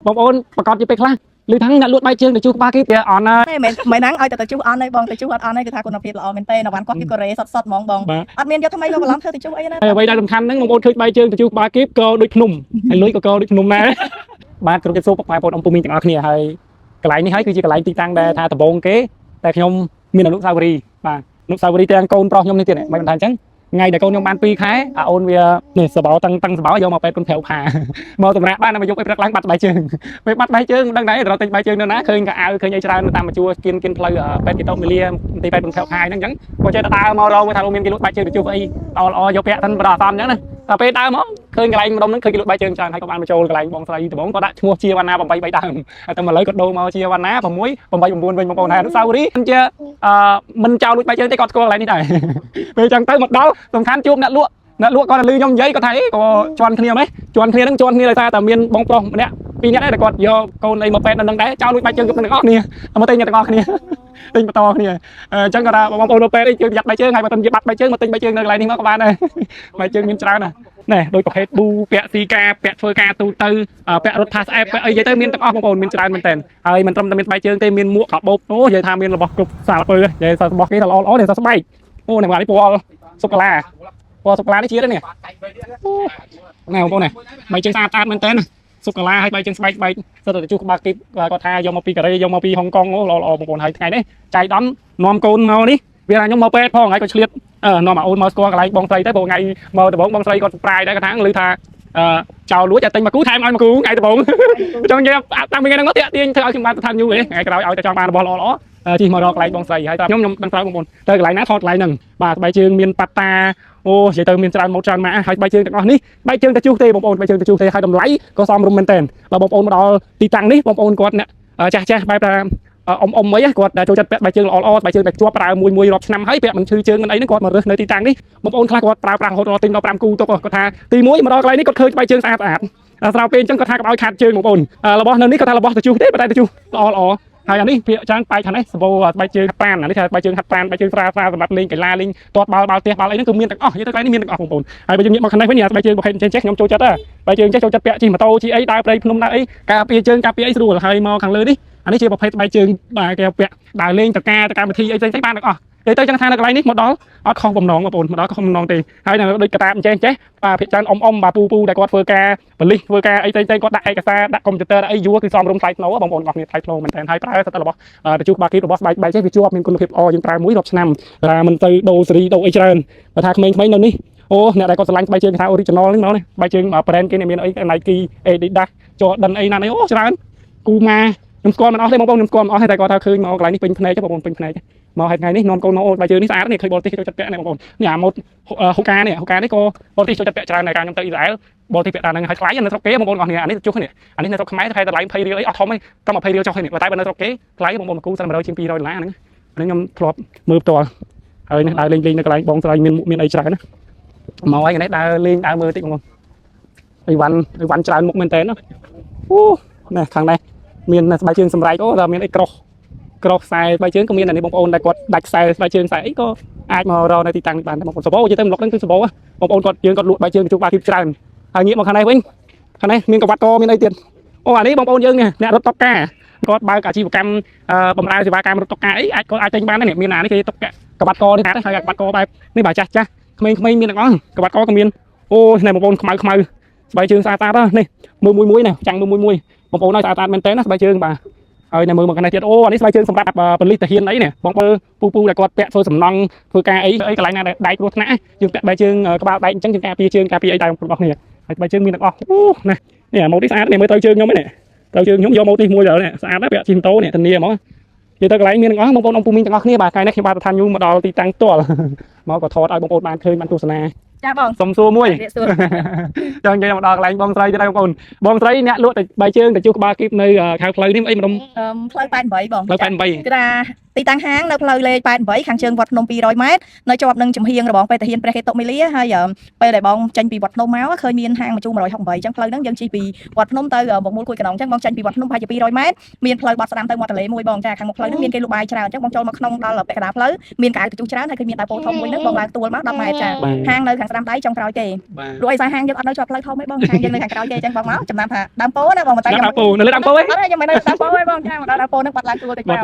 បងប្អូនប្រកាសជាពេលខ្លះឮថាអ្នកលក់បាយជើងទៅជួក្បាលគេអនហើយមិនហ្នឹងឲ្យតែទៅជួអនហើយបងទៅជួអត់អនហើយគឺថាគុណភាពល្អមែនទេនៅវ៉ាន់គាត់គឺកូរ៉េសុទ្ធហ្មងបងអត់មានយកថ្មីមកបន្លំធ្វើទៅជួអីណាហើយអ្វីដែលសំខាន់ហ្នឹងបងប្អូនឃើញបាយជើងទៅជួក្បាលគេក៏ដូចភ្នំហើយលុយក៏ដូចភ្នំដែរបាទក្រុមជិតសួរបងប្អូនអំពុំមីងទាំងអស់គ្នាហើយកន្លែងនេះហើយគឺជាកន្លែងទីតាំងដែលថាដំបងគេតែខ្ញុំមានអនុស្សាវរីយ៍បាទអនុស្សាវរីយ៍ទាំងកូនប្រុសខ្ញុំនេះទៀតមិនបានថាអញ្ចឹងថ្ងៃដែលកូនខ្ញុំបាន2ខែអាអូនវានេះសបោតឹងសបោយកមកពេទ្យគុណប្រៅផាមកសម្រាប់បានមកយកពេលព្រឹកឡើងបាត់បាយជើងពេលបាត់បាយជើងមិនដឹងដែររត់ទិញបាយជើងនៅណាឃើញកៅអៅឃើញអីច្រើនតាមមកជួគៀនផ្លូវពេទ្យគីតូមីលាទីពេទ្យគុណប្រៅផាហ្នឹងអញ្ចឹងក៏ចេះតែដើរមករកមើលថាមានគេលក់បាយជើងទៅជួអីល្អយកពាក់ហ្នឹងបដអត់អញ្ចឹងណាតែពេលដើរមកឃើញកន្លែងម្ដុំហ្នឹងឃើញគេលក់បាយជើងច្រើនហើយក៏បានមកចូលកន្លែងបងស្រីដំបងក៏ដាក់ឈ្មោះជាវណ្ណា8 3ដើមតែមកឥឡូវក៏ដូរមកជាវណ្ណា6 8 9វិញបងប្អូនហើយអនុស្សាវរីយ៍ជាមិនចោលលួចបាយជើងទេគាត់ស្គាល់កន្លែងនេះដែរពេលអញ្ចឹងទៅមកដល់សំខាន់ជួបអ្នកលក់គាត់លឺខ្ញុំនិយាយគាត់ថាអីក៏ជន់គ្នាហ្មងជន់គ្នាដោយសារតែមានបងប្រុសម្នាក់2នាក់ដែរគាត់យកកូនអីមកពេទ្យនៅនឹងដែរចោលលួចបាយជើងគ្រប់ទាំងអស់គ្នាមកទិញទាំងអស់គ្នាទិញបន្តគ្នាអញ្ចឹងគាត់ថាបងប្អូននៅពេទ្យអីជើងយ៉ាត់បាយជើងហើយបើមិនជាបាត់បាយជើងមកទិញបាយជើងនៅកន្លែងនេះមកក៏បានដែរបាយជើងមានច្រើនណាស់ណែដោយប្រភេទប៊ូពាក់ស៊ីកាពាក់ធ្វើការទូទៅពាក់រត់ផាសអេបពាក់អីនិយាយទៅមានទាំងអស់បងប្អូនមានច្រើនមែនតើហើយមិនត្រឹមតែមានបាយជើងទេមានមួកកាបូបអូនិយាយថាមានរបស់គ្រប់សារពើនិយាយថារបស់គេថាល្អនេះថាស្បែកអូនេះមកនេះពណ៌សូកូឡាពណ៌សូកូឡានេះជាតិនេះណែបងប្អូនណែបាយជើងស្អាតមែនតើសូកូឡាហើយបាយជើងស្បែកសិតតែជួក្បាលគីបគាត់ថាយកមកពីកូរ៉េយកមកពីហុងកុងអូល្អបងប្អូនហើយថ្ងៃនេះចៃដំនាំកូនមកនេះវាថាខ្ញុំមកពេទ្យផងហើយក៏ឆ្លៀតនាំមកអូនមកស្គាល់កន្លែងបងស្រីទៅព្រោះថ្ងៃមកដំបងបងស្រីគាត់ប្រាយដែរគាត់ថាឮថាចោលលួចតែទិញមកគូថែមឲ្យមកគូថ្ងៃដំបងចង់និយាយតាមពីថ្ងៃហ្នឹងមកទាក់ទាញធ្វើឲ្យខ្ញុំបានថាញូហ៎ថ្ងៃក្រោយឲ្យតែចង់បានរបស់ល្អជិះមករកកន្លែងបងស្រីហើយខ្ញុំដឹងត្រូវបងប្អូនទៅកន្លែងណាថតកន្លែងហ្នឹងបាទបាយជើងមានប៉ាតាអូនិយាយទៅមានច្រើនម៉ូតច្រើនម៉ាកហើយបាយជើងទាំងអស់នេះបាយជើងទៅជួសទេបងប្អូនបាយជើងទៅជួសទេហើយតម្លៃក៏សមរម្យមែនតើដល់បងប្អូនមកដល់ទីតាំងនេះបងប្អូនគាត់អ្នកចាស់បែបថាអ៊ំអីគាត់ចូលចិត្តពាក់បាយជើងល្អបាយជើងតែជាប់ប្រើមួយរាប់ឆ្នាំហើយពាក់មិនឈឺជើងមិនអីហ្នឹងគាត់មករើសនៅទីតាំងនេះបងប្អូនខ្លះគាត់ប្រើប្រាស់រហូតដល់ទិញដល់5គូទុកគាត់ថាទី1មកដល់កន្លែងនេះគាត់ឃើញបាយជើងស្អាតស្រាវពេលអញ្ចឹងគាត់ថាកុំឲ្យខាតជើងបងប្អូនរបស់នៅនេះគាត់ថារបស់ទៅជួសទេតែទៅជួសល្អហើយអានេះភាគច្រើនបែកខាងនេះសម្បូរបាយជើងហាត់ប្រាណអានេះថាបាយជើងហាត់ប្រាណបាយជើងស្រាសម្រាប់លេងកីឡាលេងទាត់បាល់ផ្ទះបាល់អីហ្នឹងគឺមានទាំងអស់និយាយទៅកន្លែងនេះមានទាំងអស់បងប្អូនហើយបើយើងងាកមកខាងនេះវិញបាយជើងប្រភេទចេះខ្ញុំចូលចិត្តបាយជើងចេះចូលចិត្តពាក់ជិះម៉ូតូជិះអីដើរព្រៃភ្នំដើរអីការពារជើងការពារអីស្រួលហើយមកខាងលើនេះអានេះជាប្រភេទបាយជើងបាទគេពាក់ដើរលេងតការវិធីអីផ្សេងបានទាំងអស់និយាយទៅចឹងថានៅកន្លែងនេះមកដល់អត់ខុសបំណងបងប្អូនមកដល់ខុសបំណងទេហើយនៅដូចកតាចេះបាទភាគច្រើនអ៊ំបាទពូដែលគាត់ធ្វើការបលិសធ្វើការអីផ្សេងគាត់ដាក់ឯកសារដាក់កុំព្យូទ័រអីយួរគឺសមរម្យថ្លៃថ្នូរបងប្អូនអរគ្នាថ្លៃថ្នូរមែនតើហើយប្រើទៅរបស់ទៅជួបបាគីរបស់ស្បែកចេះវាជាប់មានគុណភាពល្អយើងប្រើមួយរាប់ឆ្នាំតែមិនទៅដូរស៊េរីដូរអីច្រើនបើថាក្មេងៗនៅនេះអូអ្នកដែលគាត់ឆ្លាញ់ស្បែកជើងថា original ហ្នឹងមកនេះស្បែកជើង brand គេមានអី Nike Adidas Jordan អីណានេះអូច្រើនគូម៉ាខ្ញុំស្គាល់មិនអស់ទេបងប្អូនខ្ញុំស្គាល់មិនអស់ទេតែគាត់ថាឃើញមកកន្លែងនេះពេញភ្នែកបងប្អូនពេញភ្នែកមកហើយថ្ងៃនេះនាំកូនអូបាយជើងនេះស្អាតនេះឃើញបរទេសចូលចិត្តពាក់នេះបងប្អូននេះអាម៉ូតហូកានេះក៏បរទេសចូលចិត្តពាក់ច្រើនដែរការខ្ញុំទៅអ៊ីស្រាអែលបរទេសពាក់តាមហ្នឹងហើយថ្លៃនៅស្រុកគេបងប្អូនអស់នេះអានេះចុះនេះអានេះនៅស្រុកខ្មែរខែតម្លៃ20រៀលអីអត់ធំទេត្រឹម20រៀលចុះទេតែបើនៅស្រុកគេថ្លៃបងប្អូនមួយគូសិន100ជាង$200ហ្នឹងខ្ញុំធ្លាប់មើលផ្ទាល់ហើយនេះដើរលេងនៅកន្លែងបងស្រីមានអីច្រើនណាមកហើយនេះដើរលេងដើរមើលតិចបងប្អូនអីវ៉ាន់ច្រើនមុខមែនតើអូនេះខាងនេះមានស្បែកជើងសម្រែកអូដល់មានអីក្រោះខ្សែស្បែកជើងក៏មានអានេះបងប្អូនដែលគាត់ដាច់ខ្សែស្បែកជើងខ្សែអីក៏អាចមករកនៅទីតាំងនេះបានបងប្អូនសបោនិយាយទៅម្លុកហ្នឹងគឺសបោបងប្អូនគាត់យើងគាត់លក់បាយជើងជួបបាគីច្រើនហើយងាកមកខាងនេះវិញខាងនេះមានកវ៉ាត់កមានអីទៀតអូអានេះបងប្អូនយើងនេះអ្នករត់តុកការគាត់បើកអាជីវកម្មបម្រើសេវាកម្មរត់តុកការអីអាចទិញបានដែរមានអានេះគេតុកកវ៉ាត់កនេះដែរហើយកវ៉ាត់កបែបនេះបើចាស់ក្មេងមានទាំងអស់កវ៉ាត់កក៏មានអូនេះបងប្អូនខ្មៅស្បែកជើងស្អាតនេះមើលមួយនេះចាំងមើលមួយបងប្អូនឲ្យស្អាតមែនតើណាស្បែកជើងបាទហើយនៅមើលមកខាងនេះទៀតអូអានេះស្បែកជើងសម្រាប់ប៉ូលីសទាហានអីនេះបងប្អូនពូដែលគាត់ពាក់ធ្វើសំណង់ធ្វើការអីកន្លែងណាដែលដែកគ្រោះថ្នាក់យើងពាក់ស្បែកជើងក្បាលដែកអញ្ចឹងយើងការពារជើងការពារអីដែរបងប្អូនរបស់គ្នាហើយស្បែកជើងមានទាំងអស់អូណានេះម៉ូតនេះស្អាតនេះមើលទៅជើងខ្ញុំនេះទៅជើងខ្ញុំយកម៉ូតនេះមួយទៅនេះស្អាតណាស់ពាក់ជិះម៉ូតូនេះធានាហ្មងនិយាយទៅកន្លែងមានទាំងអស់បងប្អូនអង្គពុំមីងទាំងអស់គ្នាបាទថ្ងៃនេះខ្ញុំបាទថាញូមកដល់ទីតាំងផ្ទាល់មកក៏ថតឲ្យបងប្អូនបានឃើញបានទស្សនាចាបងសុំសួរមួយចង់និយាយមកដល់កន្លែងបងស្រីទៅដែរបងប្អូនបងស្រីអ្នកលក់តែបាយជើងទៅជួក្បាលគីបនៅខាងផ្លូវនេះអីម្ដុំផ្លូវ88បងផ្លូវ88គឺថា ទីតាំងហាងនៅផ្លូវលេខ88ខាងជើងវត្តភ្នំ200 ម៉ែត្រនៅជាប់នឹងចំហៀងរបងបេតាហ៊ានព្រះហេតុមីលាហើយពេលដែលបងចេញពីវត្តភ្នំមកឃើញមានហាងមជូរ168អញ្ចឹងផ្លូវហ្នឹងយើងជិះពីវត្តភ្នំទៅមកមូលគួយកណ្ដុងអញ្ចឹងបងចេញពីវត្តភ្នំប្រហែលជា200 ម៉ែត្រមានផ្លូវបត់ស្ដាំទៅមាត់ទន្លេមួយបងចាខាងមុខផ្លូវហ្នឹងមានគេលក់បាយច្រើនអញ្ចឹងបងចូលមកក្នុងដល់ពាក់កណ្ដាលផ្លូវមានកៅកញ្ចុះច្រើនហើយឃើញមានដៅពោធំមួយហ្នឹងបងឡើងទួលមក10 ម៉ែត្រចាហាងនៅខាងស្ដាំដៃចុងក្រោយគេព្រោះឯហាងយើងអត់នៅជាប់ផ្លូវធំទេបងហាងយើងនៅខាងក្រោយគេអញ្ចឹងបងមកចំណាំថាដើមពោណាបងមិនតែ ដើមពោនៅលើដើមពោឯង អត់ទេខ្ញុំមិននៅដើមពោទេបងចាមកដល់ដើមពោហ្នឹងបាត់ឡើងទួលតិចមក